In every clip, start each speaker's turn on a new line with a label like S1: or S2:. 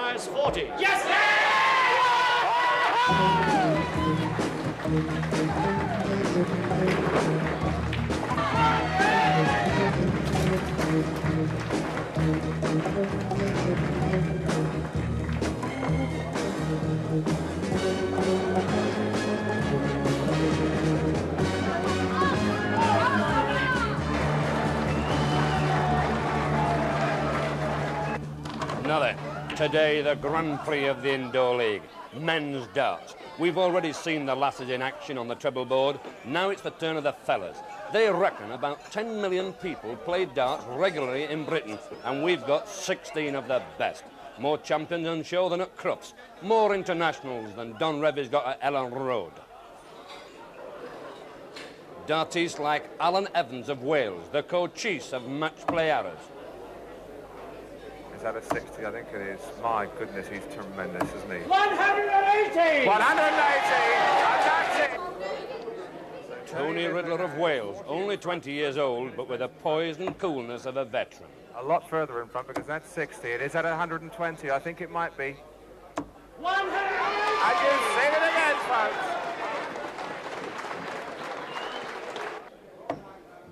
S1: requires 40. Yes!
S2: Now then, today the Grand Prix of the Indoor League, men's darts. We've already seen the lasses in action on the treble board. Now it's the turn of the fellas. They reckon about 10 million people play darts regularly in Britain, and we've got 16 of the best. More champions on show than at Crufts, more internationals than Don Revy's got at Ellen Road. Darties like Alan Evans of Wales, the co-chief of match play arrows.
S3: Is that a 60? I think it is. My goodness, he's tremendous, isn't he?
S1: 180!
S3: 180! And that's it!
S2: Tony Riddler of Wales, only 20 years old, but with the poise and coolness of a veteran.
S3: A lot further in front because that's 60. It is at 120. I think it might be.
S1: 180!
S3: And you've seen it again, folks.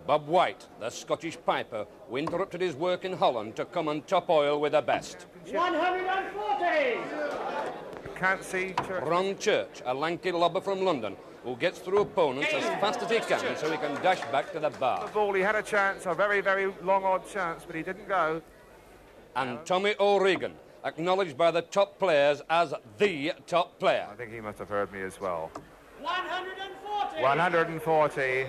S2: Bob White, the Scottish piper, who interrupted his work in Holland to come and top oil with the best.
S1: 140!
S3: Can't see Church.
S2: Ron Church, a lanky lobber from London, who gets through opponents as fast as he can so he can dash back to the bar.
S3: The ball, he had a chance, a very, very long odd chance, but he didn't go.
S2: And Tommy O'Regan, acknowledged by the top players as the top player.
S3: I think he must have heard me as well.
S1: 140!
S3: 140.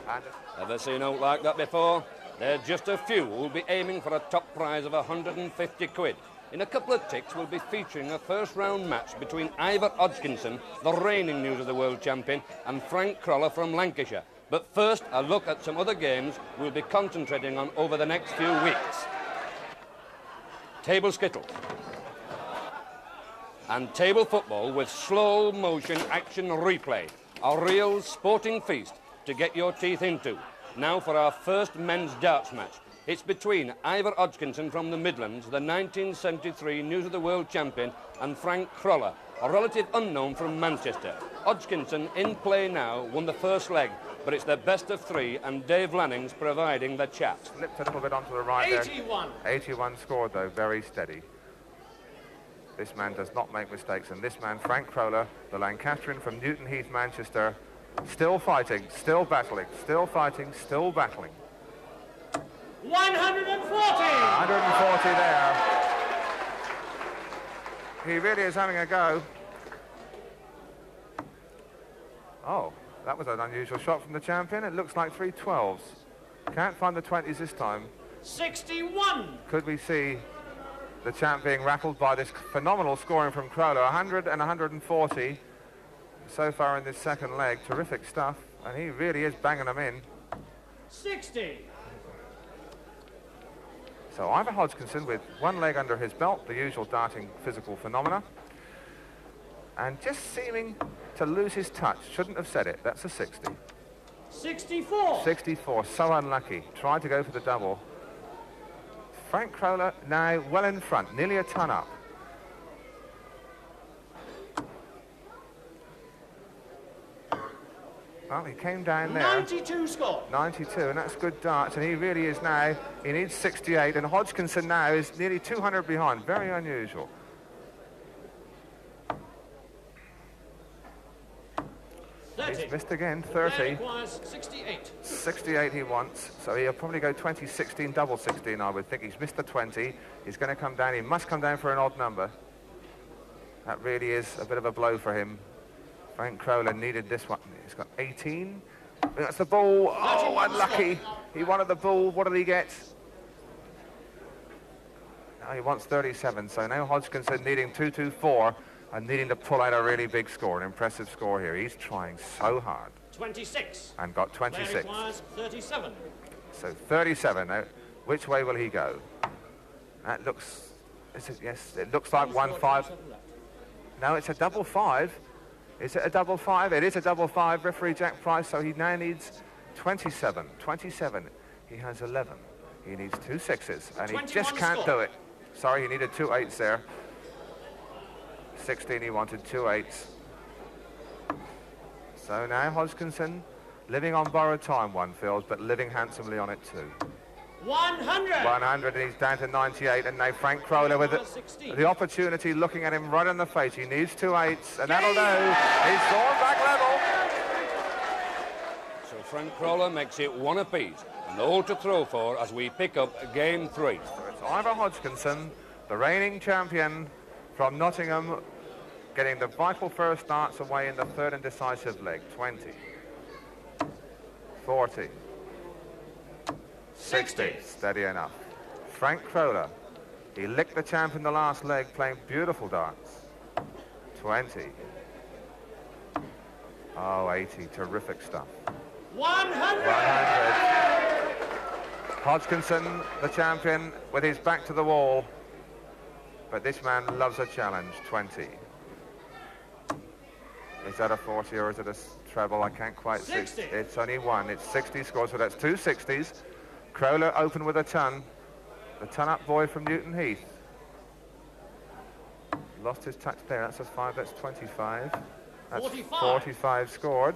S3: And
S2: Ever seen out like that before? There's just a few who'll be aiming for a top prize of 150 quid. In a couple of ticks, we'll be featuring a first-round match between Ivor Hodgkinson, the reigning News of the World champion, and Frank Croller from Lancashire. But first, a look at some other games we'll be concentrating on over the next few weeks. Table skittles. And table football with slow-motion action replay. A real sporting feast to get your teeth into. Now for our first men's darts match. It's between Ivor Hodgkinson from the Midlands, the 1973 News of the World champion, and Frank Croller, a relative unknown from Manchester. Hodgkinson, in play now, won the first leg, but it's the best of three, and Dave Lanning's providing the chat.
S3: slipped a little bit onto the right
S1: 81.
S3: there. 81 scored, though, very steady. This man does not make mistakes, and this man, Frank Croller, the Lancastrian from Newton Heath, Manchester, still fighting, still battling, still fighting, still battling.
S1: 140!
S3: 140 there. He really is having a go. Oh, that was an unusual shot from the champion. It looks like 312s. Can't find the 20s this time.
S1: 61!
S3: Could we see the champ being rattled by this phenomenal scoring from Croller? 100 and 140 so far in this second leg. Terrific stuff, and he really is banging them in.
S1: 60!
S3: So Ivor Hodgkinson with one leg under his belt, the usual darting physical phenomena, and just seeming to lose his touch. Shouldn't have said it. That's a 60.
S1: 64!
S3: 64, so unlucky. Tried to go for the double. Frank Croller now well in front, nearly a ton up. Well, he came down there.
S1: 92 score.
S3: 92, and that's good darts, and he really is now, he needs 68, and Hodgkinson now is nearly 200 behind. Very unusual. He's missed again, 30.
S1: Requires 68.
S3: 68 he wants, so he'll probably go 20, 16, double 16, I would think. He's missed the 20. He's going to come down. He must come down for an odd number. That really is a bit of a blow for him. Frank Croller needed this one. He's got 18. That's the ball. Oh, unlucky. He wanted the ball. What did he get? Now he wants 37, so now Hodgkinson needing 224 and needing to pull out a really big score, an impressive score here. He's trying so hard.
S1: 26.
S3: And got 26.
S1: Requires 37.
S3: So 37. Now, which way will he go? That looks, yes, it looks like 1-5. No, it's a double 5. Is it a double 5? It is a double 5, referee Jack Price, so he now needs 27. 27. He has 11. He needs 2 6s, and he just can't do it. Sorry, he needed 2 8s there. 16 he wanted 2 8s. So now Hodgkinson living on borrowed time, one feels, but living handsomely on it too.
S1: 100.
S3: 100 and he's down to 98, and now Frank Crowler with the opportunity looking at him right in the face. He needs 2 8s and that'll do. He's gone back level.
S2: So Frank Crowler makes it 1 apiece, and all to throw for as we pick up game 3.
S3: So it's Ivor Hodgkinson, the reigning champion from Nottingham, getting the vital first darts away in the third and decisive leg. 20, 40, 60, steady enough. Frank Crowler, he licked the champ in the last leg playing beautiful darts. 20. Oh, 80, terrific stuff.
S1: 100.
S3: 100. Hodgkinson, the champion, with his back to the wall. But this man loves a challenge. 20. Is that a 40 or is it a treble? I can't quite see. It's only 1. It's 60 scores, so that's 2 60s. Crowler open with a ton. The ton-up boy from Newton Heath. Lost his touch there. That's a 5. That's 25. That's
S1: 45.
S3: 45 scored.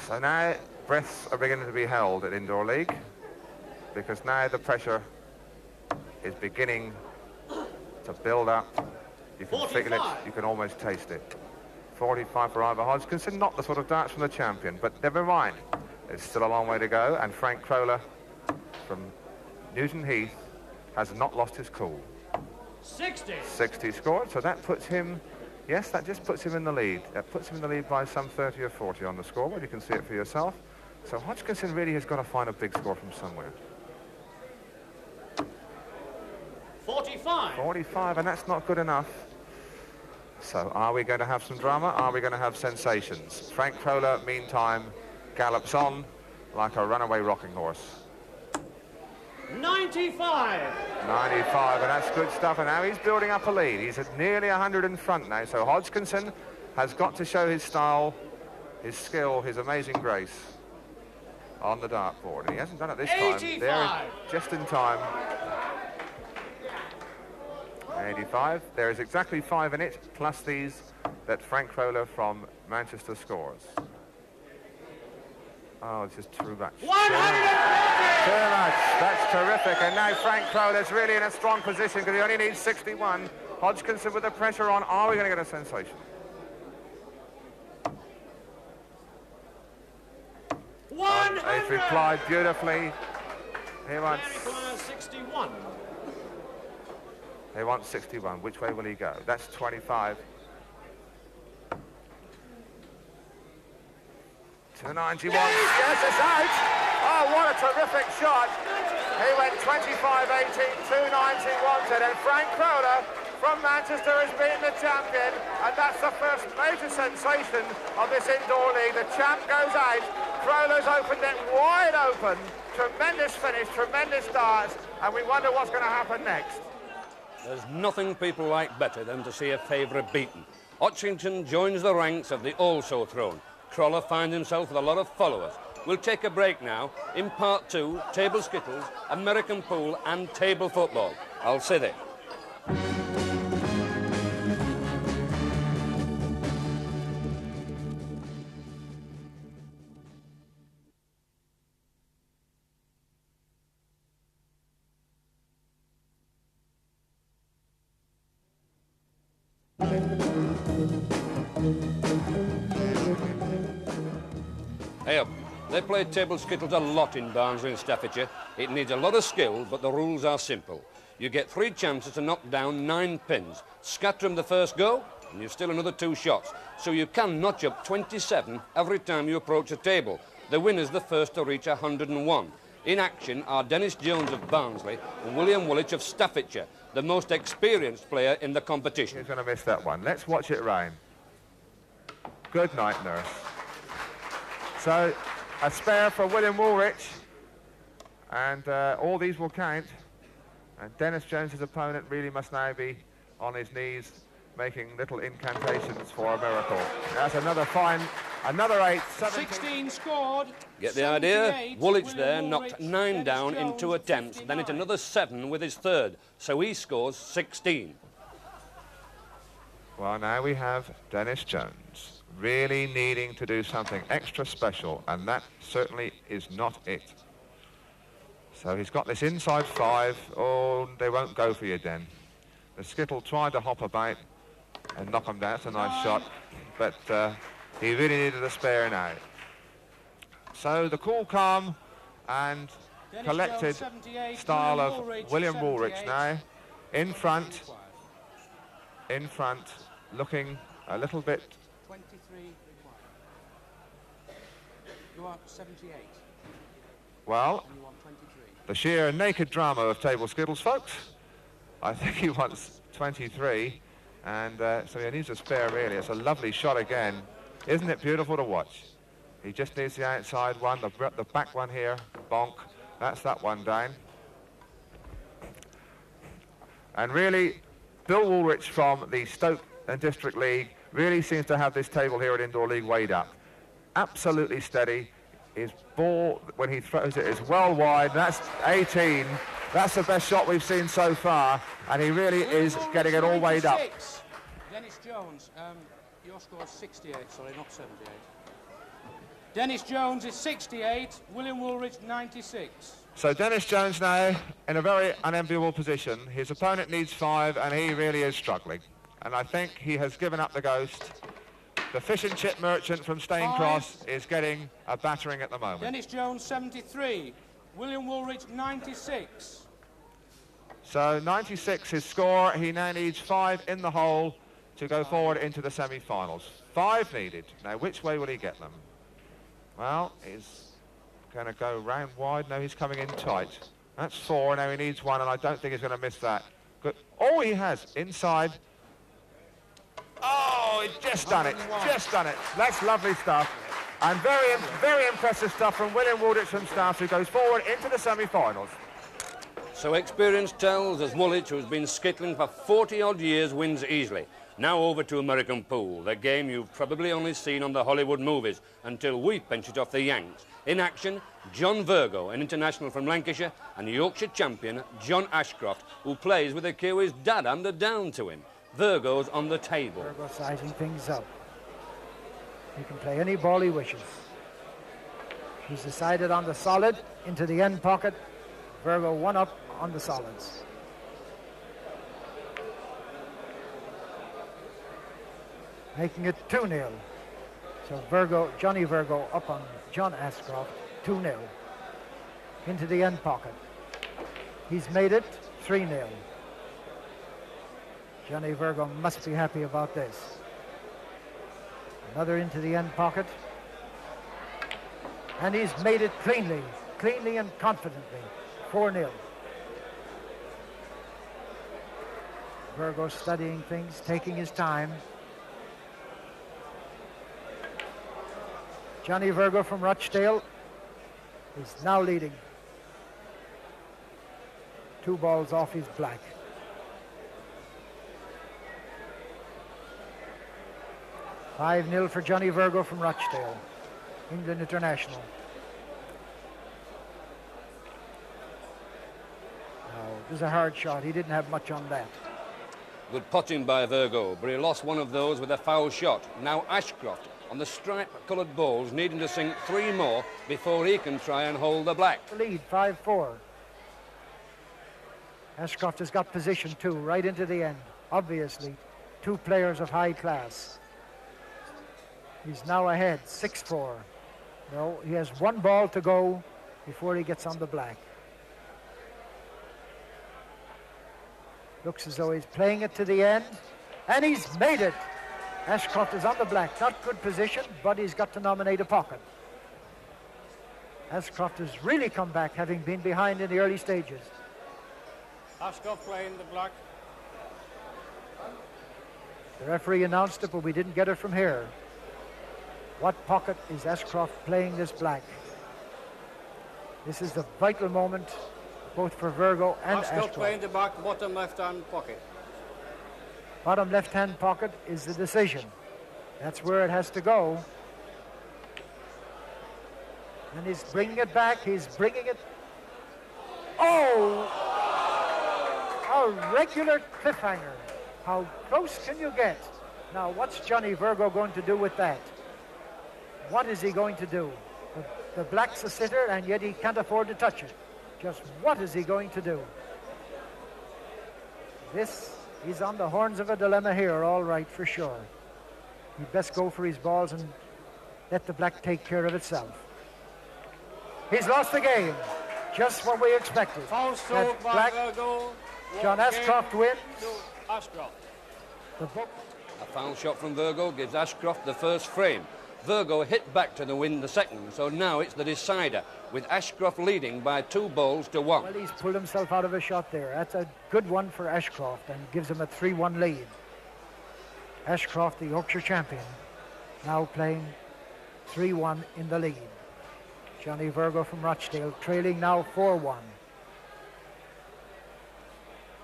S3: So now breaths are beginning to be held at Indoor League, because now the pressure is beginning to build up. You can feel it, you can almost taste it. 45 for Ivor Hodgkinson, not the sort of darts from the champion, but never mind. There's still a long way to go, and Frank Crowler from Newton Heath has not lost his cool.
S1: 60.
S3: 60 scored, so that puts him, yes, that just puts him in the lead. That puts him in the lead by some 30 or 40 on the scoreboard. You can see it for yourself. So Hodgkinson really has got to find a big score from somewhere.
S1: 45.
S3: 45, and that's not good enough. So are we going to have some drama? Are we going to have sensations? Frank Crowler, meantime, gallops on like a runaway rocking horse.
S1: 95.
S3: 95, and that's good stuff. And now he's building up a lead. He's at nearly 100 in front now. So Hodgkinson has got to show his style, his skill, his amazing grace on the dartboard. And he hasn't done it this
S1: 85.
S3: time. There, just in time. 85. There is exactly 5 in it, plus these that Frank Crowler from Manchester scores. Oh, it's just too much.
S1: 150.
S3: Too much. That's terrific. And now Frank Crowler's really in a strong position because he only needs 61. Hodgkinson with the pressure on. Are we going to get a sensation?
S1: 100.
S3: He's replied beautifully. He wants
S1: 61.
S3: He wants 61. Which way will he go? That's 25. 291. Yes, it's out. Oh, what a terrific shot. He went 25-18, 290 wanted, and Frank Crowler from Manchester has been the champion, and that's the first major sensation of this indoor league. The champ goes out. Crowler's opened it wide open. Tremendous finish, tremendous darts, and we wonder what's going to happen next.
S2: There's nothing people like better than to see a favourite beaten. Hodgkinson joins the ranks of the also throne. Crowler finds himself with a lot of followers. We'll take a break now. In part 2, table skittles, American pool and table football. I'll see there. Hey up. They play table skittles a lot in Barnsley and Staffordshire. It needs a lot of skill, but the rules are simple. You get 3 chances to knock down 9 pins. Scatter them the first go, and you've still another 2 shots. So you can notch up 27 every time you approach a table. The winner's the first to reach 101. In action are Dennis Jones of Barnsley and William Woolwich of Staffordshire, the most experienced player in the competition.
S3: He's going to miss that one. Let's watch it rain. Good night, nurse. So, a spare for William Woolwich, and all these will count. And Dennis Jones' opponent really must now be on his knees, making little incantations for a miracle. That's another fine, another 8, 17.
S1: 16 scored.
S2: Get the idea? Woolwich there knocked 9 down in 2 attempts, then it's another 7 with his third, so he scores 16.
S3: Well, now we have Dennis Jones really needing to do something extra special, and that certainly is not it. So he's got this inside 5. Oh, they won't go for you, Den. The skittle tried to hop about and knock him down. That's a nice shot, but he really needed a spare now. So the cool, calm and collected style of William Woolrich now in front, looking a little bit.
S1: 23 required. You want 78.
S3: Well,
S1: You want 23.
S3: the sheer naked drama of table skittles, folks. I think he wants 23, and so he needs a spare, really. It's a lovely shot again. Isn't it beautiful to watch? He just needs the outside one, the back one here, bonk. That's that one down. And really, Bill Woolrich from the Stoke and District League really seems to have this table here at Indoor League weighed up. Absolutely steady. His ball, when he throws it, is well wide. That's 18. That's the best shot we've seen so far, and he really is getting it all weighed up.
S1: Dennis Jones, your score is 68, sorry, not 78. Dennis Jones is 68, William Woolrich 96.
S3: So Dennis Jones now in a very unenviable position. His opponent needs 5, and he really is struggling. And I think he has given up the ghost. The fish and chip merchant from Stane Cross is getting a battering at the moment.
S1: Dennis Jones 73, William Woolrich 96.
S3: So 96 his score. He now needs 5 in the hole to go forward into the semi-finals. 5 needed. Now which way will he get them? Well, he's going to go round wide. No, he's coming in tight. That's 4. Now he needs 1, and I don't think he's going to miss that. Good. Oh, he has. Inside. Oh, he's just done it. Just done it. That's lovely stuff. And very, very impressive stuff from William Woolrich from Staffs, who goes forward into the semi-finals.
S2: So experience tells us Woolrich, who's been skittling for 40-odd years, wins easily. Now over to American Pool, the game you've probably only seen on the Hollywood movies until we pinch it off the Yanks. In action, John Virgo, an international from Lancashire, and Yorkshire champion John Ashcroft, who plays with the Kiwi's dad under down to him. Virgo's on the table.
S4: Virgo sizing things up. He can play any ball he wishes. He's decided on the solid into the end pocket. Virgo 1 up on the solids. Making it 2-0. So Johnny Virgo up on John Ashcroft, 2-0. Into the end pocket. He's made it 3-0. Johnny Virgo must be happy about this. Another into the end pocket. And he's made it cleanly and confidently. 4-0. Virgo studying things, taking his time. Johnny Virgo from Rochdale is now leading. 2 balls off his black. $5-0 for Johnny Virgo from Rochdale, England international. Oh, it was a hard shot. He didn't have much on that.
S2: Good potting by Virgo, but he lost one of those with a foul shot. Now Ashcroft on the stripe-coloured balls, needing to sink 3 more before he can try and hold the black.
S4: The lead, 5-4. Ashcroft has got position 2 right into the end. Obviously, 2 players of high class. He's now ahead, 6-4. No, he has 1 ball to go before he gets on the black. Looks as though he's playing it to the end, and he's made it. Ashcroft is on the black. Not good position, but he's got to nominate a pocket. Ashcroft has really come back, having been behind in the early stages.
S1: Ashcroft playing the black.
S4: The referee announced it, but we didn't get it from here. What pocket is Ashcroft playing this black? This is the vital moment, both for Virgo and Ashcroft.
S1: Playing the back, bottom left-hand pocket.
S4: Bottom left-hand pocket is the decision. That's where it has to go. And he's bringing it back. He's bringing it. Oh! A regular cliffhanger. How close can you get? Now, what's Johnny Virgo going to do with that? What is he going to do? The black's a sitter, and yet he can't afford to touch it. Just what is he going to do? He's on the horns of a dilemma here, all right, for sure. He'd best go for his balls and let the black take care of itself. He's lost the game. Just what we expected.
S1: Foul stroke by Virgo.
S4: John Ashcroft wins.
S1: Ashcroft.
S2: A foul shot from Virgo gives Ashcroft the first frame. Virgo hit back to win the second, so now it's the decider, with Ashcroft leading by 2 balls to 1.
S4: Well, he's pulled himself out of a shot there. That's a good one for Ashcroft and gives him a 3-1 lead. Ashcroft, the Yorkshire champion, now playing 3-1 in the lead. Johnny Virgo from Rochdale trailing now 4-1.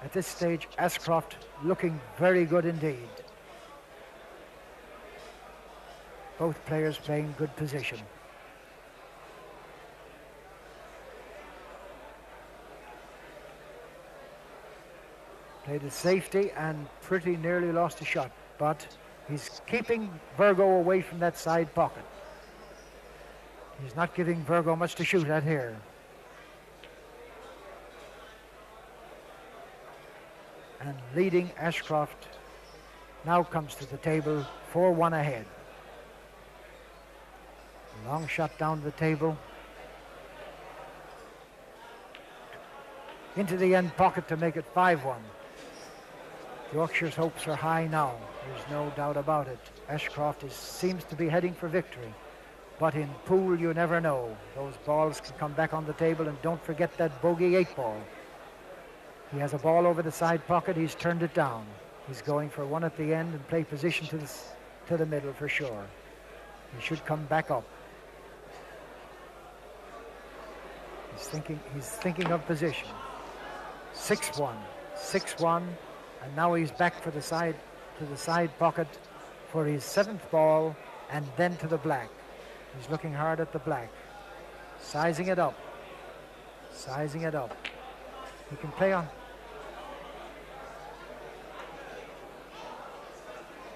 S4: At this stage, Ashcroft looking very good indeed. Both players playing good position. Played at safety and pretty nearly lost a shot, but he's keeping Virgo away from that side pocket. He's not giving Virgo much to shoot at here. And leading Ashcroft now comes to the table 4-1 ahead. Long shot down the table. Into the end pocket to make it 5-1. Yorkshire's hopes are high now. There's no doubt about it. Ashcroft seems to be heading for victory. But in pool, you never know. Those balls can come back on the table, and don't forget that bogey 8 ball. He has a ball over the side pocket. He's turned it down. He's going for one at the end and play position to the middle for sure. He should come back up. He's thinking of position. 6-1, 6-1, and now he's back for the side pocket for his 7th ball, and then to the black. He's looking hard at the black, sizing it up. He can play on.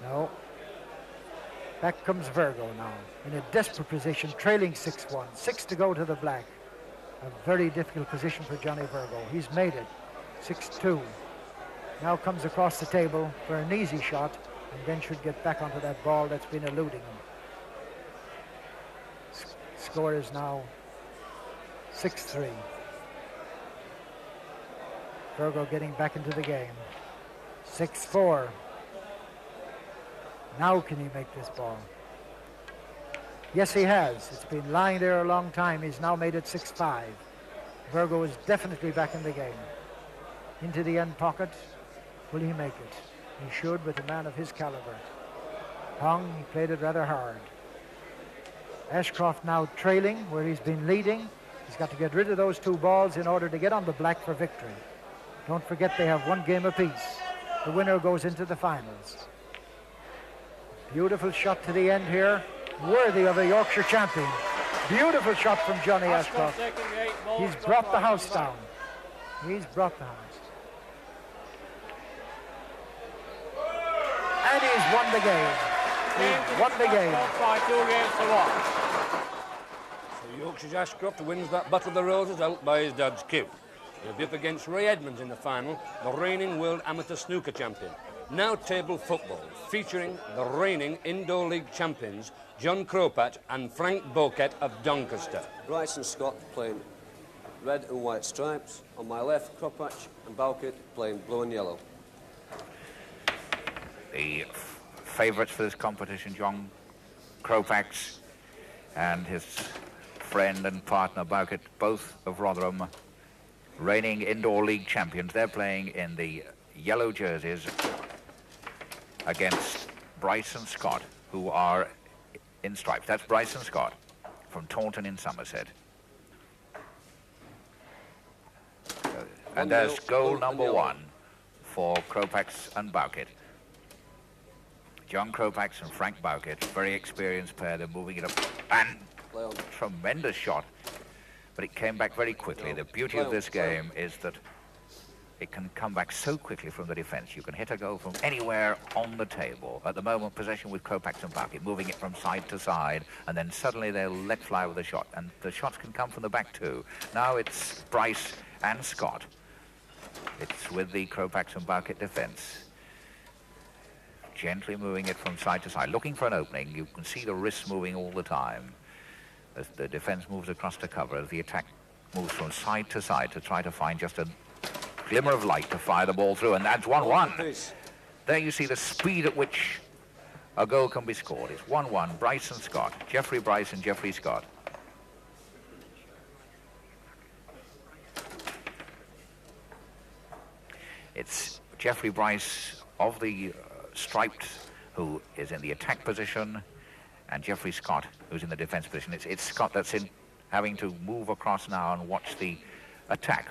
S4: No. Back comes Virgo now in a desperate position, trailing 6-1. 6 to go to the black. A very difficult position for Johnny Virgo. He's made it. 6-2. Now comes across the table for an easy shot, and then should get back onto that ball that's been eluding him. Score is now 6-3. Virgo getting back into the game. 6-4. Now can he make this ball? Yes, he has. It's been lying there a long time. He's now made it 6-5. Virgo is definitely back in the game. Into the end pocket. Will he make it? He should, with a man of his caliber. Hung, he played it rather hard. Ashcroft now trailing where he's been leading. He's got to get rid of those 2 balls in order to get on the black for victory. Don't forget they have 1 game apiece. The winner goes into the finals. Beautiful shot to the end here. Worthy of a Yorkshire champion. Beautiful shot from Johnny Ashcroft. He's brought the house down. He's brought the house. And he's won the game. He's won the game.
S1: By 2 games to 1.
S2: So Yorkshire's Ashcroft wins that Battle of the Roses out by his dad's cue. He'll be up against Ray Edmonds in the final, the reigning World Amateur Snooker Champion. Now table football, featuring the reigning Indoor League champions, John Cropat and Frank Boquet of Doncaster.
S5: Bryson Scott playing red and white stripes. On my left, Kropach and Balkett playing blue and yellow.
S3: The favourites for this competition, John Kropax and his friend and partner Balkett, both of Rotherham, reigning Indoor League champions. They're playing in the yellow jerseys against Bryson Scott, who are in stripes. That's Bryson Scott from Taunton in Somerset. And there's goal number 1 for Kropax and Balkett. John Kropax and Frank Balkett, very experienced pair. They're moving it up, and tremendous shot, but it came back very quickly. The beauty of this game is that
S6: it can come back so quickly from the defence. You can hit a goal from anywhere on the table. At the moment, possession with Kropax and Bucket, moving it from side to side, and then suddenly they'll let fly with a shot. And the shots can come from the back too. Now it's Bryce and Scott. It's with the Kropax and Bucket defence. Gently moving it from side to side, looking for an opening. You can see the wrists moving all the time as the defence moves across to cover, as the attack moves from side to side to try to find just a glimmer of light to fire the ball through, and that's 1-1. There you see the speed at which a goal can be scored. It's 1-1, Bryce and Scott. Geoffrey Bryce and Geoffrey Scott. It's Geoffrey Bryce of the striped who is in the attack position, and Geoffrey Scott who's in the defence position. It's Scott that's in having to move across now and watch the attack.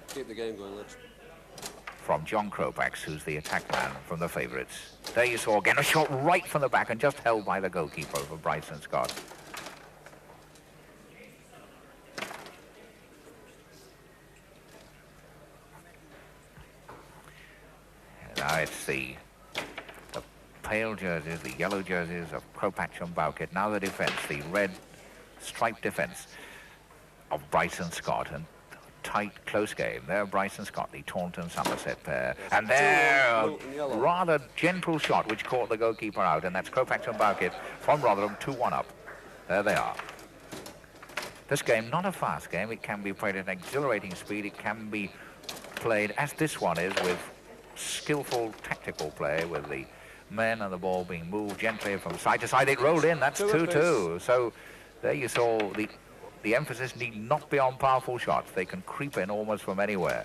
S5: Keep the game going, lads.
S6: From John Kropax, who's the attack man from the favourites. There you saw again a shot right from the back and just held by the goalkeeper for Bryce and Scott. Now it's the pale jerseys, the yellow jerseys of Kropax and Bowkett. Now the defence, the red striped defence of Bryce and Scott. And tight, close game. There, Bryce and Scott, the Taunton-Somerset pair. And there, a rather gentle shot which caught the goalkeeper out. And that's Kropax and Bowkett from Rotherham, 2-1 up. There they are. This game, not a fast game. It can be played at an exhilarating speed. It can be played, as this one is, with skillful tactical play, with the men and the ball being moved gently from side to side. It rolled in. That's 2-2. So there you saw the emphasis need not be on powerful shots. They can creep in almost from anywhere.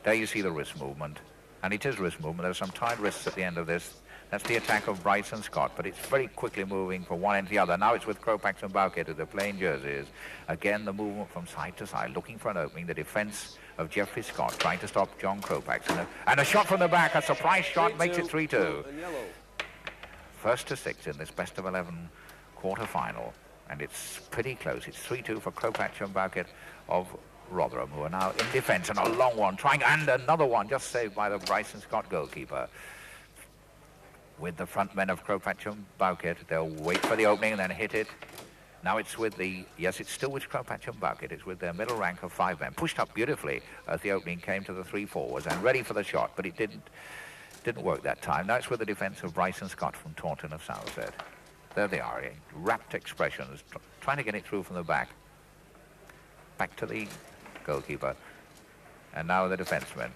S6: There you see the wrist movement. And it is wrist movement. There's some tight wrists at the end of this. That's the attack of Bryce and Scott, but it's very quickly moving from one end to the other. Now it's with Kropax and Bowkett, the plain jerseys. Again, the movement from side to side, looking for an opening. The defence of Geoffrey Scott trying to stop John Kropax. And a shot from the back, a surprise shot, makes it 3-2. First to 6 in this best of 11 quarter-final. And it's pretty close. It's 3-2 for Kropax and Bowkett of Rotherham, who are now in defence. And a long one, trying, and another one just saved by the Bryce and Scott goalkeeper. With the front men of Kropax and Bowkett, they'll wait for the opening and then hit it. Now it's with the, yes, it's still with Kropax and Bowkett. It's with their middle rank of 5 men, pushed up beautifully as the opening came to the 3 forwards and ready for the shot, but it didn't work that time. Now it's with the defence of Bryce and Scott from Taunton of Somerset. There they are, rapt expressions, trying to get it through from the back. Back to the goalkeeper. And now the defencemen.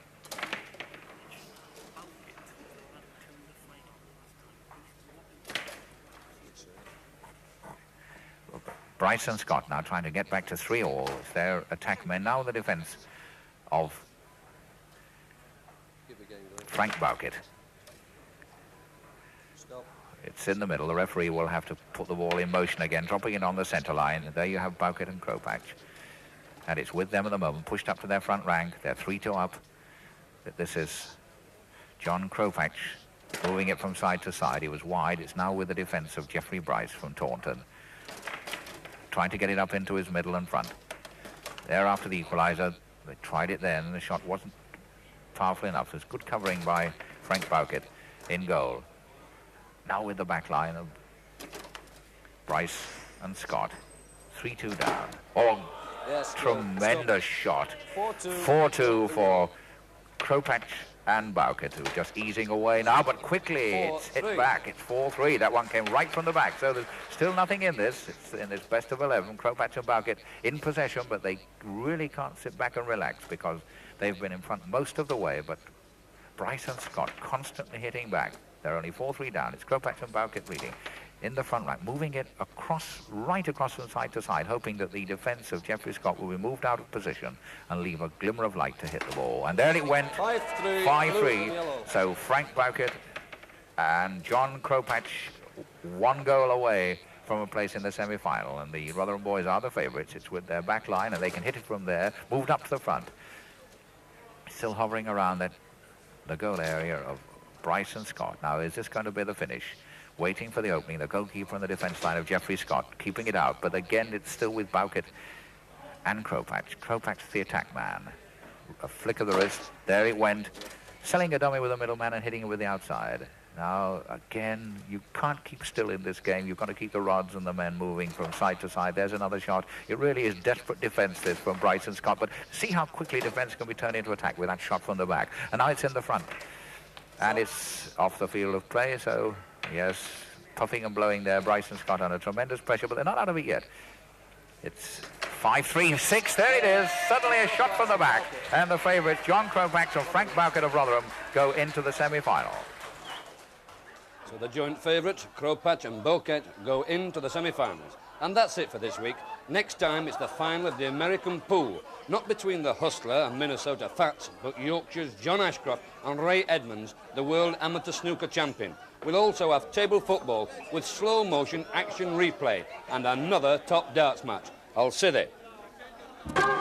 S6: Bryce and Scott now trying to get back to 3-all. It's their attack men. Now the defence of Frank Bowkett.
S5: Stop.
S6: It's in the middle. The referee will have to put the ball in motion again, dropping it on the centre line. There you have Bowkett and Kropax. And it's with them at the moment, pushed up to their front rank. They're 3-2 up. This is John Kropax moving it from side to side. He was wide. It's now with the defence of Geoffrey Bryce from Taunton, trying to get it up into his middle and front. There after the equaliser, they tried it then, and the shot wasn't powerful enough. There's good covering by Frank Bowkett in goal. Now with the back line of Bryce and Scott. 3-2 down. Oh,
S5: yes,
S6: tremendous shot.
S5: 4-2.
S6: 4-2 for Kropax and Bowkett, who are just easing away now, but quickly it's hit back. It's 4-3. That one came right from the back, so there's still nothing in this. It's in this best of 11. Kropax and Bowkett in possession, but they really can't sit back and relax because they've been in front most of the way, but Bryce and Scott constantly hitting back. They're only 4-3 down. It's Kropax and Bowkett leading in the front rank, moving it across, right across from side to side, hoping that the defence of Geoffrey Scott will be moved out of position and leave a glimmer of light to hit the ball. And there it went, 5-3. So Frank Bowkett and John Kropax, 1 goal away from a place in the semi-final. And the Rotherham boys are the favourites. It's with their back line, and they can hit it from there, moved up to the front. Still hovering around the goal area of Bryce and Scott. Now, is this going to be the finish? Waiting for the opening, the goalkeeper on the defence line of Geoffrey Scott, keeping it out. But again, it's still with Bowkett and Kropax. Kropax, the attack man. a flick of the wrist. There it went. Selling a dummy with a middleman and hitting it with the outside. Now, again, you can't keep still in this game. You've got to keep the rods and the men moving from side to side. There's another shot. It really is desperate defence, this, from Bryson Scott. But see how quickly defence can be turned into attack with that shot from the back. And now it's in the front. And it's off the field of play, so, yes, puffing and blowing there. Bryson Scott under tremendous pressure, but they're not out of it yet. It's 5-3-6. There it is. Suddenly a shot from the back. And the favourites, John Kropax and Frank Bowkett of Rotherham, go into the semi-final.
S2: So the joint favourites, Kropac and Bowkett, go into the semi-finals. And that's it for this week. Next time it's the final of the American pool. Not between the Hustler and Minnesota Fats, but Yorkshire's John Ashcroft and Ray Edmonds, the world amateur snooker champion. We'll also have table football with slow motion action replay and another top darts match. I'll see you there.